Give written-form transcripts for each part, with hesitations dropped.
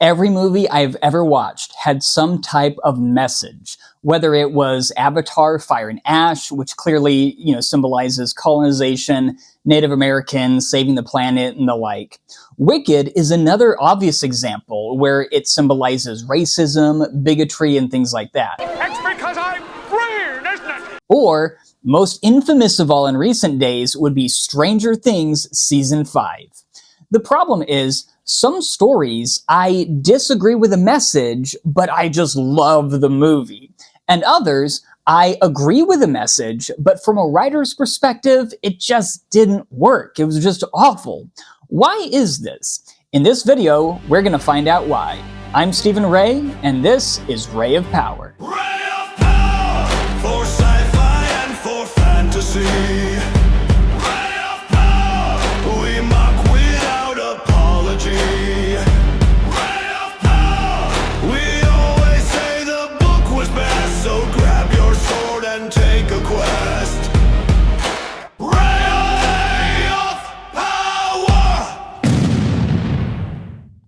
Every movie I've ever watched had some type of message, whether it was Avatar, Fire and Ash, which clearly, symbolizes colonization, Native Americans, saving the planet, and the like. Wicked is another obvious example where it symbolizes racism, bigotry, and things like that. It's because I'm green, isn't it? Or, most infamous of all in recent days would be Stranger Things Season 5. The problem is, some stories, I disagree with the message, but I just love the movie. And others, I agree with the message, but from a writer's perspective, it just didn't work. It was just awful. Why is this? In this video, we're gonna find out why. I'm Stephen Ray, and this is Ray of Power. Ray of power for sci-fi and for fantasy.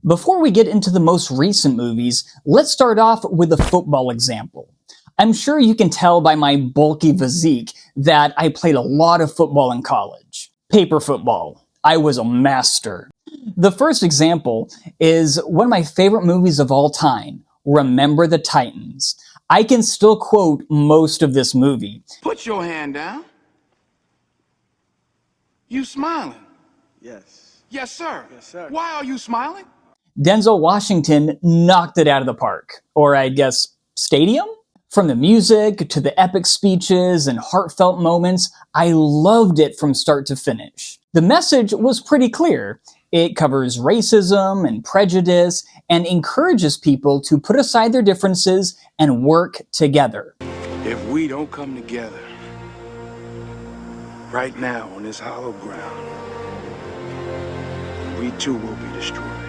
Before we get into the most recent movies, let's start off with a football example. I'm sure you can tell by my bulky physique that I played a lot of football in college. Paper football. I was a master. The first example is one of my favorite movies of all time, Remember the Titans. I can still quote most of this movie. Put your hand down. You smiling? Yes. Yes, sir. Yes, sir. Why are you smiling? Denzel Washington knocked it out of the park, or I guess stadium? From the music to the epic speeches and heartfelt moments, I loved it from start to finish. The message was pretty clear. It covers racism and prejudice and encourages people to put aside their differences and work together. If we don't come together right now on this hollow ground, we too will be destroyed.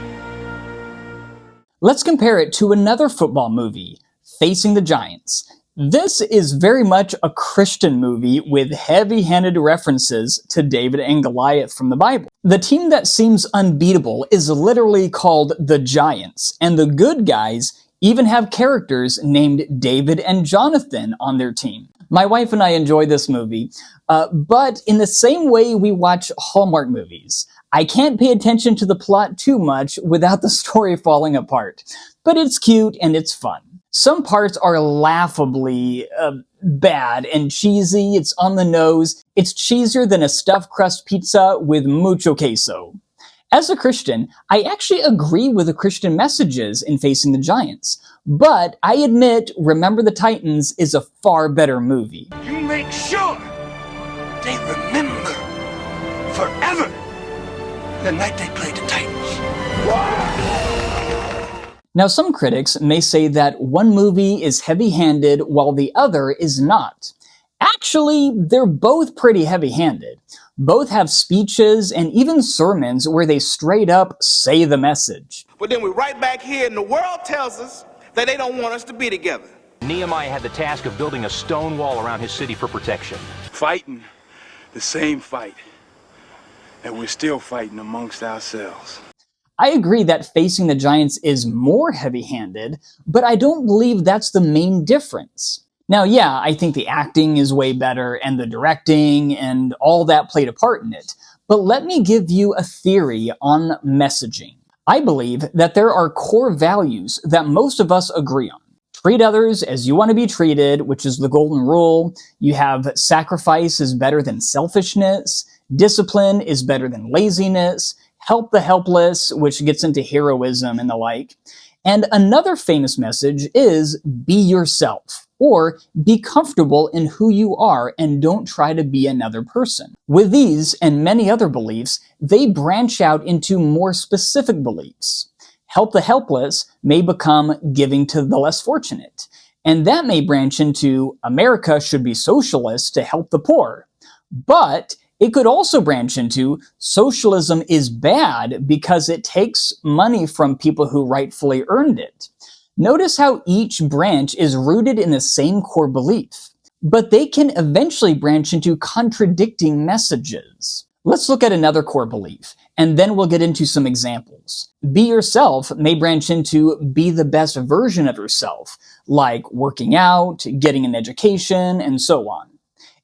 Let's compare it to another football movie, Facing the Giants. This is very much a Christian movie with heavy-handed references to David and Goliath from the Bible. The team that seems unbeatable is literally called the Giants, and the good guys even have characters named David and Jonathan on their team. My wife and I enjoy this movie, but in the same way we watch Hallmark movies. I can't pay attention to the plot too much without the story falling apart, but it's cute and it's fun. Some parts are laughably bad and cheesy, it's on the nose, it's cheesier than a stuffed crust pizza with mucho queso. As a Christian, I actually agree with the Christian messages in Facing the Giants, but I admit Remember the Titans is a far better movie. You make sure they remember forever the night they played the Titans. Now, some critics may say that one movie is heavy-handed while the other is not. Actually, they're both pretty heavy-handed. Both have speeches and even sermons where they straight up say the message. But then we're right back here and the world tells us that they don't want us to be together. Nehemiah had the task of building a stone wall around his city for protection. Fighting the same fight that we're still fighting amongst ourselves. I agree that Facing the Giants is more heavy-handed, but I don't believe that's the main difference. Now, yeah, I think the acting is way better and the directing and all that played a part in it, but let me give you a theory on messaging. I believe that there are core values that most of us agree on. Treat others as you want to be treated, which is the golden rule. You have sacrifice is better than selfishness. Discipline is better than laziness. Help the helpless, which gets into heroism and the like. And another famous message is be yourself, or be comfortable in who you are and don't try to be another person. With these and many other beliefs, they branch out into more specific beliefs. Help the helpless may become giving to the less fortunate. And that may branch into America should be socialist to help the poor. But it could also branch into socialism is bad because it takes money from people who rightfully earned it. Notice how each branch is rooted in the same core belief, but they can eventually branch into contradicting messages. Let's look at another core belief, and then we'll get into some examples. Be yourself may branch into be the best version of yourself, like working out, getting an education, and so on.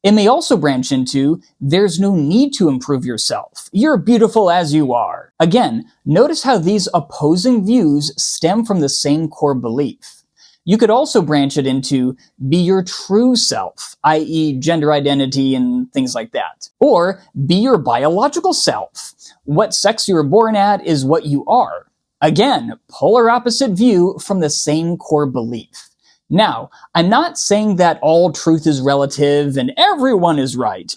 It may also branch into there's no need to improve yourself. You're beautiful as you are. Again, notice how these opposing views stem from the same core belief. You could also branch it into be your true self, i.e. gender identity and things like that. Or be your biological self. What sex you were born at is what you are. Again, polar opposite view from the same core belief. Now, I'm not saying that all truth is relative and everyone is right.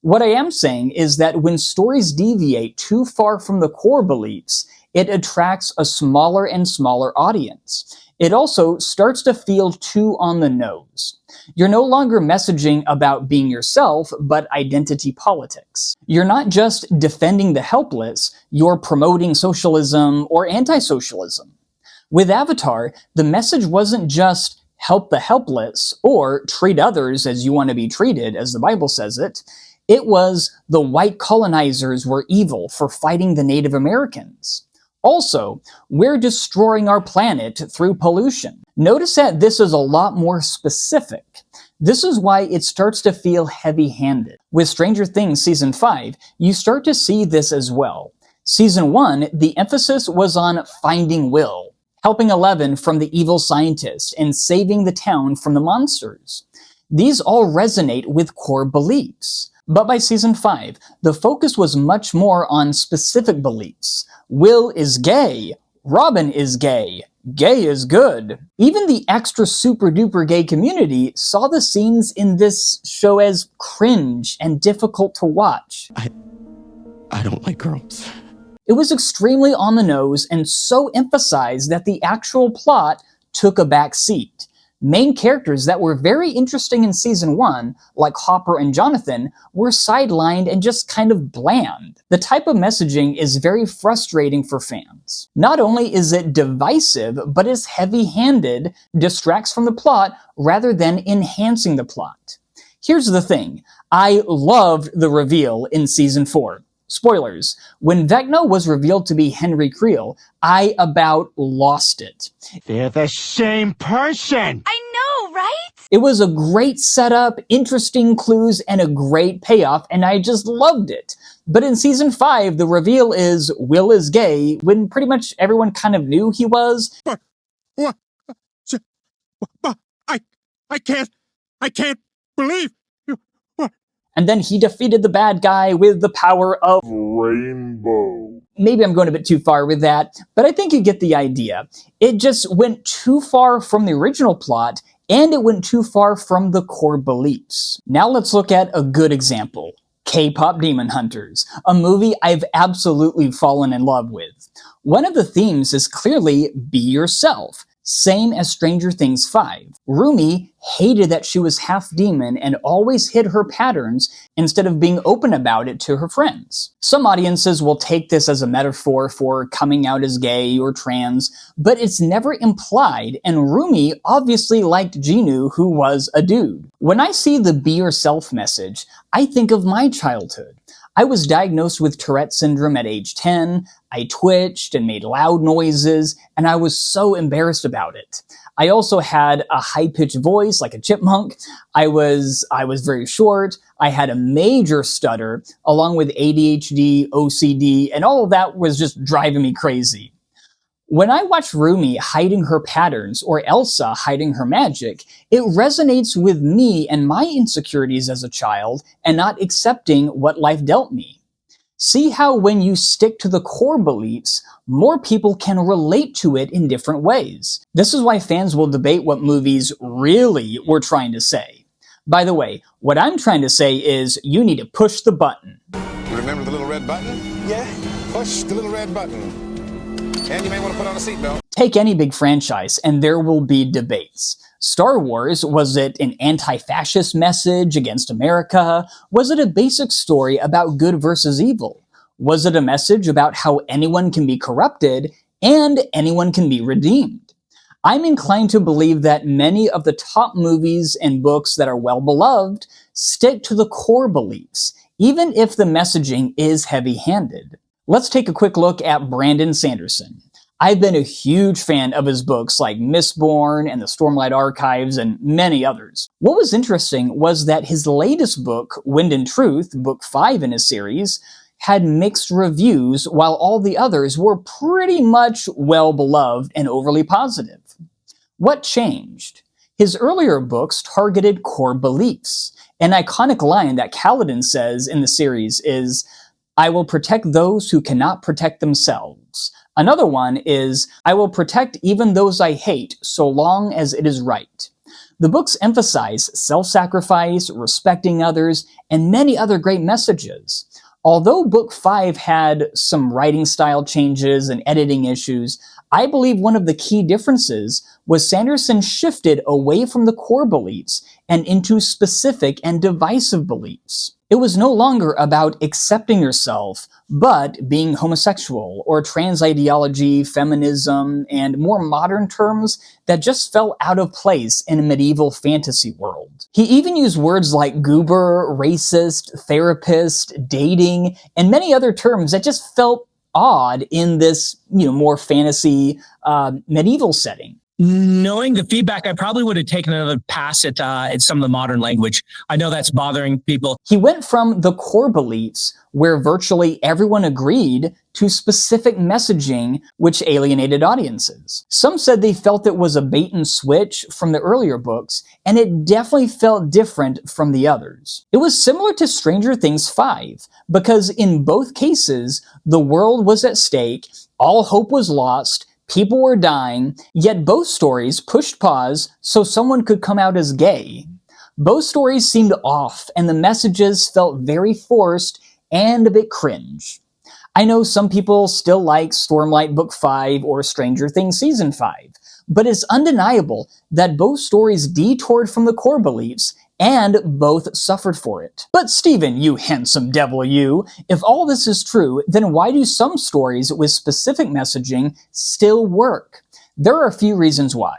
What I am saying is that when stories deviate too far from the core beliefs, it attracts a smaller and smaller audience. It also starts to feel too on the nose. You're no longer messaging about being yourself, but identity politics. You're not just defending the helpless, you're promoting socialism or anti-socialism. With Avatar, the message wasn't just help the helpless or treat others as you want to be treated, as the Bible says it. It was the white colonizers were evil for fighting the Native Americans. Also, we're destroying our planet through pollution. Notice that this is a lot more specific. This is why it starts to feel heavy-handed. With Stranger Things Season 5, you start to see this as well. Season 1, the emphasis was on finding Will, helping Eleven from the evil scientist, and saving the town from the monsters. These all resonate with core beliefs. But by Season 5, the focus was much more on specific beliefs. Will is gay. Robin is gay. Gay is good. Even the extra super duper gay community saw the scenes in this show as cringe and difficult to watch. I don't like girls. It was extremely on the nose and so emphasized that the actual plot took a back seat. Main characters that were very interesting in Season 1, like Hopper and Jonathan, were sidelined and just kind of bland. The type of messaging is very frustrating for fans. Not only is it divisive, but is heavy-handed, distracts from the plot rather than enhancing the plot. Here's the thing, I loved the reveal in Season 4. Spoilers, when Vecna was revealed to be Henry Creel, I about lost it. They're the same person! I know, right? It was a great setup, interesting clues, and a great payoff, and I just loved it. But in Season 5, the reveal is Will is gay, when pretty much everyone kind of knew he was. But, what? I can't believe you. What? And then he defeated the bad guy with the power of Rainbow. Maybe I'm going a bit too far with that, but I think you get the idea. It just went too far from the original plot, and it went too far from the core beliefs. Now let's look at a good example. K-pop Demon Hunters, a movie I've absolutely fallen in love with. One of the themes is clearly be yourself, same as Stranger Things 5. Rumi hated that she was half demon and always hid her patterns instead of being open about it to her friends. Some audiences will take this as a metaphor for coming out as gay or trans, but it's never implied, and Rumi obviously liked Genu, who was a dude. When I see the be yourself message, I think of my childhood. I was diagnosed with Tourette syndrome at age 10, I twitched and made loud noises, and I was so embarrassed about it. I also had a high-pitched voice like a chipmunk, I was very short, I had a major stutter, along with ADHD, OCD, and all of that was just driving me crazy. When I watch Rumi hiding her patterns or Elsa hiding her magic, it resonates with me and my insecurities as a child and not accepting what life dealt me. See how when you stick to the core beliefs, more people can relate to it in different ways. This is why fans will debate what movies really were trying to say. By the way, what I'm trying to say is you need to push the button. You remember the little red button? Yeah, push the little red button. And you may want to put on a seatbelt. Take any big franchise, and there will be debates. Star Wars, was it an anti-fascist message against America? Was it a basic story about good versus evil? Was it a message about how anyone can be corrupted and anyone can be redeemed? I'm inclined to believe that many of the top movies and books that are well beloved stick to the core beliefs, even if the messaging is heavy-handed. Let's take a quick look at Brandon Sanderson. I've been a huge fan of his books like Mistborn and the Stormlight Archives and many others. What was interesting was that his latest book, Wind and Truth, book 5 in his series, had mixed reviews while all the others were pretty much well-beloved and overly positive. What changed? His earlier books targeted core beliefs. An iconic line that Kaladin says in the series is, "I will protect those who cannot protect themselves." Another one is, "I will protect even those I hate, so long as it is right." The books emphasize self-sacrifice, respecting others, and many other great messages. Although Book 5 had some writing style changes and editing issues, I believe one of the key differences was Sanderson shifted away from the core beliefs and into specific and divisive beliefs. It was no longer about accepting yourself, but being homosexual or trans ideology, feminism, and more modern terms that just fell out of place in a medieval fantasy world. He even used words like goober, racist, therapist, dating, and many other terms that just felt odd in this, more fantasy medieval setting. Knowing the feedback, I probably would have taken another pass at some of the modern language. I know that's bothering people. He went from the core beliefs, where virtually everyone agreed, to specific messaging, which alienated audiences. Some said they felt it was a bait and switch from the earlier books, and it definitely felt different from the others. It was similar to Stranger Things 5, because in both cases, the world was at stake, all hope was lost, people were dying, yet both stories pushed pause so someone could come out as gay. Both stories seemed off, and the messages felt very forced and a bit cringe. I know some people still like Stormlight Book 5 or Stranger Things Season 5, but it's undeniable that both stories detoured from the core beliefs and both suffered for it. But Stephen, you handsome devil you, if all this is true, then why do some stories with specific messaging still work? There are a few reasons why.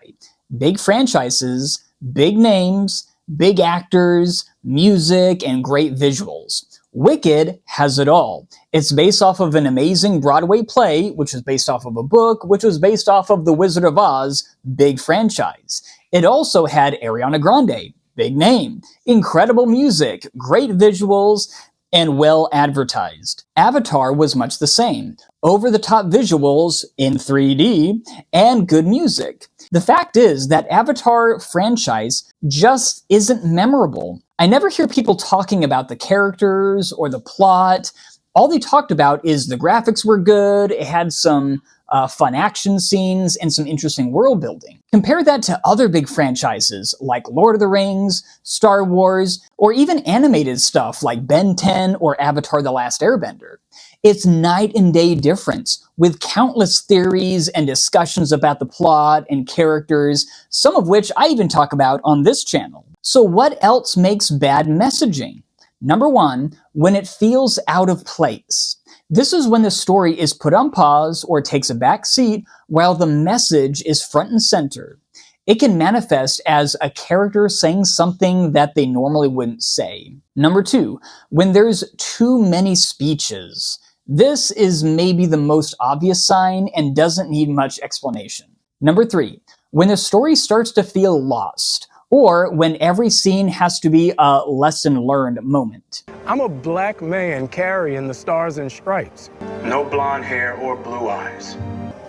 Big franchises, big names, big actors, music, and great visuals. Wicked has it all. It's based off of an amazing Broadway play, which was based off of a book, which was based off of The Wizard of Oz, big franchise. It also had Ariana Grande, big name, incredible music, great visuals, and well advertised. Avatar was much the same. Over-the-top visuals in 3D and good music. The fact is that Avatar franchise just isn't memorable. I never hear people talking about the characters or the plot. All they talked about is the graphics were good, it had some fun action scenes, and some interesting world building. Compare that to other big franchises like Lord of the Rings, Star Wars, or even animated stuff like Ben 10 or Avatar: The Last Airbender. It's night and day difference, with countless theories and discussions about the plot and characters, some of which I even talk about on this channel. So what else makes bad messaging? Number one, when it feels out of place. This is when the story is put on pause or takes a back seat while the message is front and center. It can manifest as a character saying something that they normally wouldn't say. Number two, when there's too many speeches. This is maybe the most obvious sign and doesn't need much explanation. Number three, when the story starts to feel lost, or when every scene has to be a lesson learned moment. I'm a black man carrying the stars and stripes. No blonde hair or blue eyes.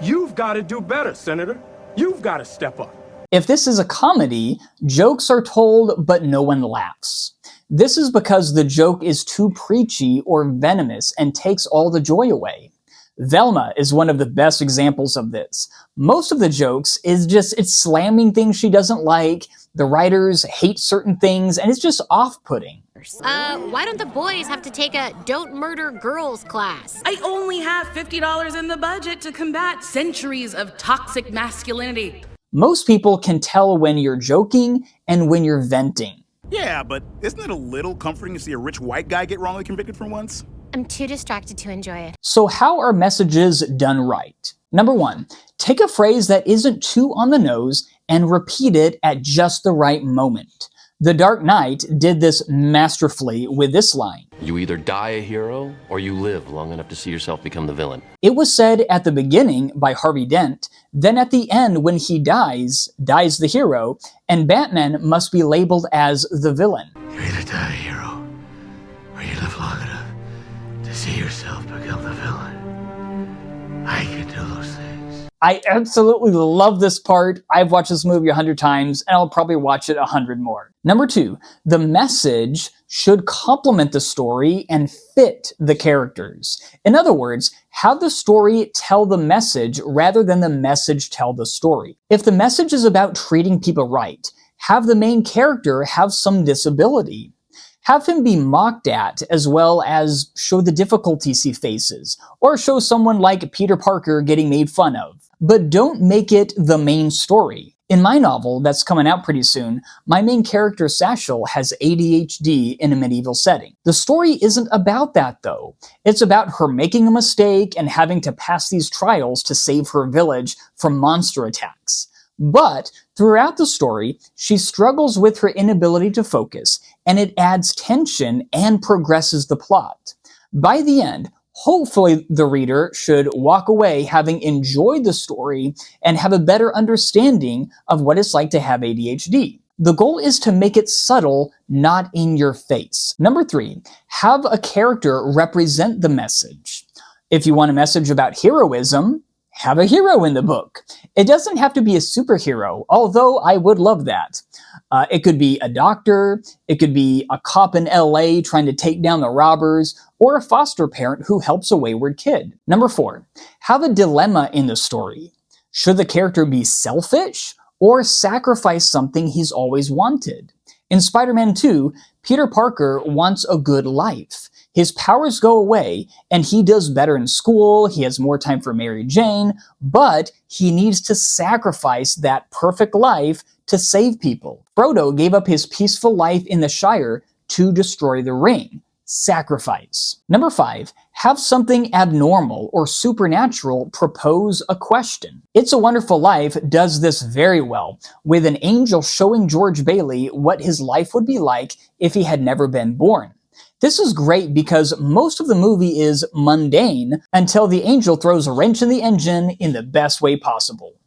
You've got to do better, Senator. You've got to step up. If this is a comedy, jokes are told but no one laughs. This is because the joke is too preachy or venomous and takes all the joy away. Velma is one of the best examples of this. Most of the jokes is it's slamming things she doesn't like, the writers hate certain things, and it's just off-putting. Why don't the boys have to take a Don't Murder Girls class? I only have $50 in the budget to combat centuries of toxic masculinity. Most people can tell when you're joking and when you're venting. Yeah, but isn't it a little comforting to see a rich white guy get wrongly convicted for once? I'm too distracted to enjoy it. So how are messages done right? Number one, take a phrase that isn't too on the nose and repeat it at just the right moment. The Dark Knight did this masterfully with this line. You either die a hero, or you live long enough to see yourself become the villain. It was said at the beginning by Harvey Dent, then at the end when he dies the hero, and Batman must be labeled as the villain. You either die a hero, or you live long enough to see yourself become the villain. I can do those things. I absolutely love this part. I've watched this movie 100 times, and I'll probably watch it 100 more. Number 2, the message should complement the story and fit the characters. In other words, have the story tell the message rather than the message tell the story. If the message is about treating people right, have the main character have some disability. Have him be mocked at as well as show the difficulties he faces, or show someone like Peter Parker getting made fun of. But don't make it the main story. In my novel that's coming out pretty soon, my main character Satchel has ADHD in a medieval setting. The story isn't about that though. It's about her making a mistake and having to pass these trials to save her village from monster attacks. But throughout the story, she struggles with her inability to focus, and it adds tension and progresses the plot. By the end, hopefully the reader should walk away having enjoyed the story and have a better understanding of what it's like to have ADHD. The goal is to make it subtle, not in your face. Number 3, have a character represent the message. If you want a message about heroism, have a hero in the book. It doesn't have to be a superhero, although I would love that. It could be a doctor, it could be a cop in LA trying to take down the robbers, or a foster parent who helps a wayward kid. Number 4, have a dilemma in the story. Should the character be selfish or sacrifice something he's always wanted? In Spider-Man 2, Peter Parker wants a good life. His powers go away, and he does better in school, he has more time for Mary Jane, but he needs to sacrifice that perfect life to save people. Frodo gave up his peaceful life in the Shire to destroy the ring. Sacrifice. Number 5, have something abnormal or supernatural propose a question. It's a Wonderful Life does this very well, with an angel showing George Bailey what his life would be like if he had never been born. This is great because most of the movie is mundane until the angel throws a wrench in the engine in the best way possible.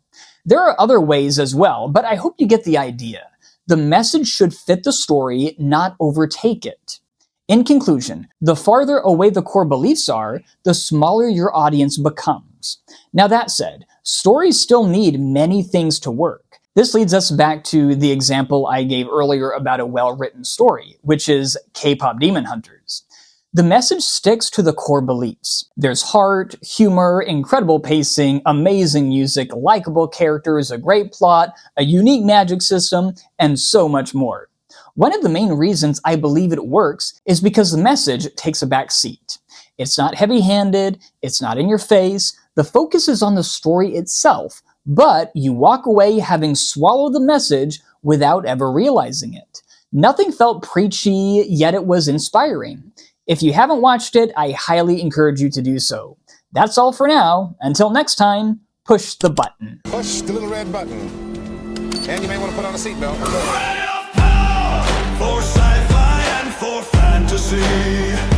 There are other ways as well, but I hope you get the idea. The message should fit the story, not overtake it. In conclusion, the farther away the core beliefs are, the smaller your audience becomes. Now that said, stories still need many things to work. This leads us back to the example I gave earlier about a well-written story, which is K-pop Demon Hunters. The message sticks to the core beliefs. There's heart, humor, incredible pacing, amazing music, likable characters, a great plot, a unique magic system, and so much more. One of the main reasons I believe it works is because the message takes a back seat. It's not heavy-handed, it's not in your face, the focus is on the story itself, but you walk away having swallowed the message without ever realizing it. Nothing felt preachy, yet it was inspiring. If you haven't watched it, I highly encourage you to do so. That's all for now. Until next time, push the button. Push the little red button. And you may want to put on a seatbelt. For sci-fi and for fantasy.